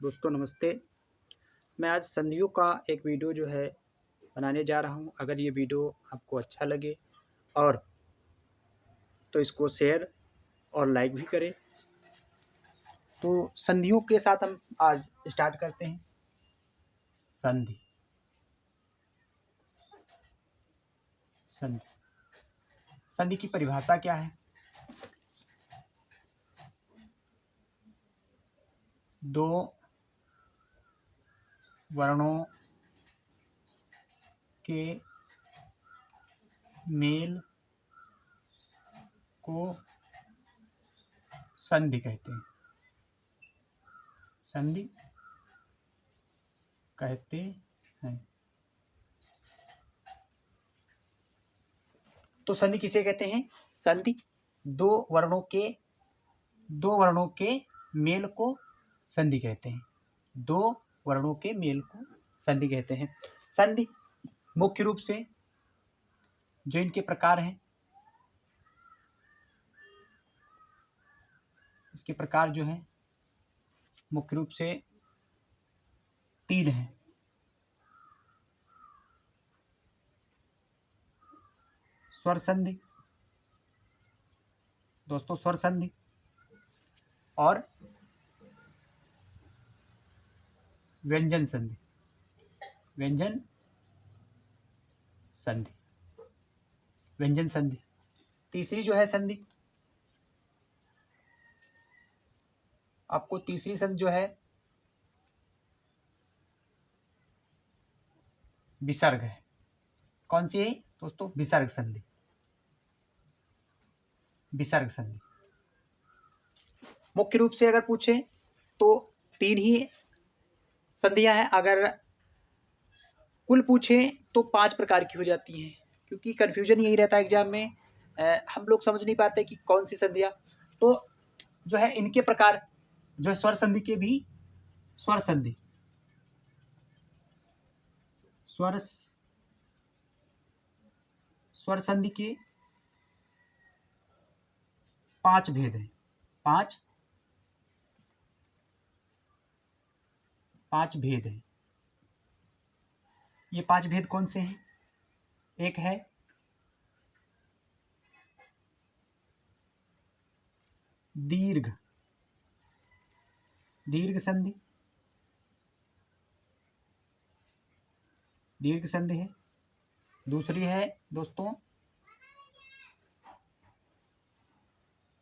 दोस्तों नमस्ते। मैं आज संधियों का एक वीडियो बनाने जा रहा हूं। अगर ये वीडियो आपको अच्छा लगे और तो इसको शेयर और लाइक भी करें। तो संधियों के साथ हम आज स्टार्ट करते हैं। संधि संधि संधि की परिभाषा क्या है? दो वर्णों के मेल को संधि कहते हैं। संधि कहते हैं। तो संधि किसे कहते हैं? संधि दो वर्णों के मेल को संधि कहते हैं। दो वर्णों के मेल को संधि कहते हैं। संधि मुख्य रूप से जो इनके प्रकार हैं, इसके प्रकार जो हैं मुख्य रूप से तीन हैं। स्वर संधि दोस्तों, स्वर संधि और व्यंजन संधि। व्यंजन संधि व्यंजन संधि। तीसरी जो है संधि, आपको तीसरी संधि जो है विसर्ग है। कौन सी है दोस्तों? विसर्ग संधि। विसर्ग संधि मुख्य रूप से अगर पूछे तो तीन ही संधियां हैं। अगर कुल पूछे तो 5 प्रकार की हो जाती हैं, क्योंकि कन्फ्यूजन यही रहता है एग्जाम में। हम लोग समझ नहीं पाते कि कौन सी संधियां। तो जो है इनके प्रकार जो है स्वर संधि के भी स्वर संधि स्वर संधि के 5 भेद हैं। पांच भेद हैं। ये 5 भेद कौन से हैं? एक है दीर्घ संधि। दीर्घ संधि है। दूसरी है दोस्तों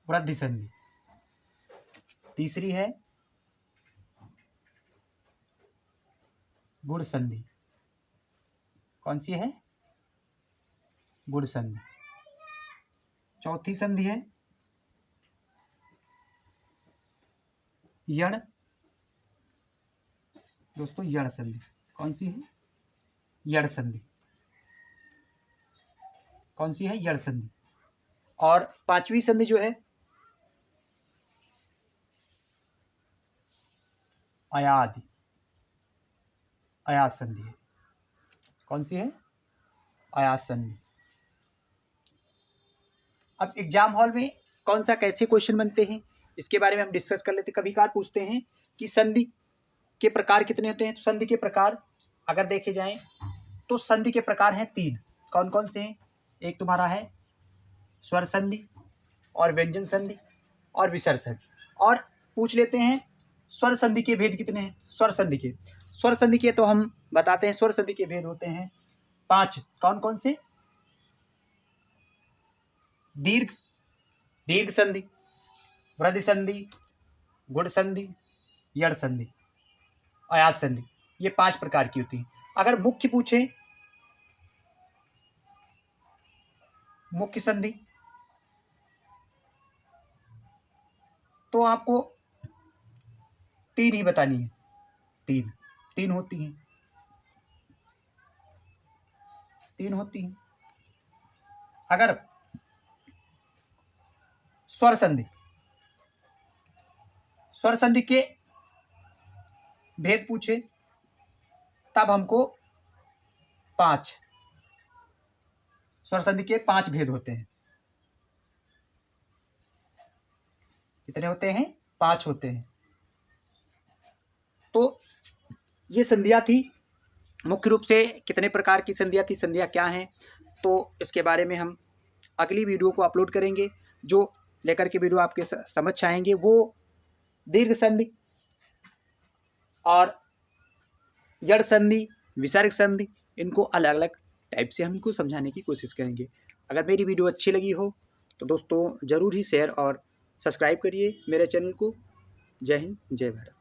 वृद्धि संधि। तीसरी है गुण संधि। कौन सी है? गुण संधि। चौथी संधि है यण दोस्तों, यण संधि। कौन सी है? यण संधि। कौन सी है? यण संधि। और 5वीं संधि जो है अयादि अयास संधि है। कौन सी है? अयास संधि। अब एग्जाम हॉल में कौन सा कैसे क्वेश्चन बनते हैं इसके बारे में हम डिस्कस कर लेते हैं। कभी कभार पूछते हैं कि संधि के प्रकार कितने होते हैं। तो संधि के प्रकार अगर देखे जाएं तो संधि के प्रकार हैं 3। कौन कौन से हैं? एक तुम्हारा है स्वर संधि और व्यंजन संधि और विसर्ग संधि। और पूछ लेते हैं स्वर संधि के भेद कितने हैं। स्वर संधि के तो हम बताते हैं। स्वर संधि के भेद होते हैं 5। कौन कौन से? दीर्घ संधि, वृद्धि संधि, गुण संधि, यण संधि, अयास संधि। ये 5 प्रकार की होती है। अगर मुख्य पूछे, मुख्य संधि, तो आपको 3 ही बतानी है। 3 होती हैं। 3 होती हैं। अगर स्वर संधि के भेद पूछे तब हमको 5 स्वर संधि के 5 भेद होते हैं। कितने होते हैं? 5 होते हैं। तो ये संधियाँ थी, मुख्य रूप से कितने प्रकार की संधियाँ थी, संधियाँ क्या हैं, तो इसके बारे में हम अगली वीडियो को अपलोड करेंगे। जो लेकर के वीडियो आपके समझ आएंगे वो दीर्घ संधि और जड़ संधि, विसर्ग संधि, इनको अलग अलग टाइप से हम इनको समझाने की कोशिश करेंगे। अगर मेरी वीडियो अच्छी लगी हो तो दोस्तों ज़रूर ही शेयर और सब्सक्राइब करिए मेरे चैनल को। जय हिंद, जय भारत।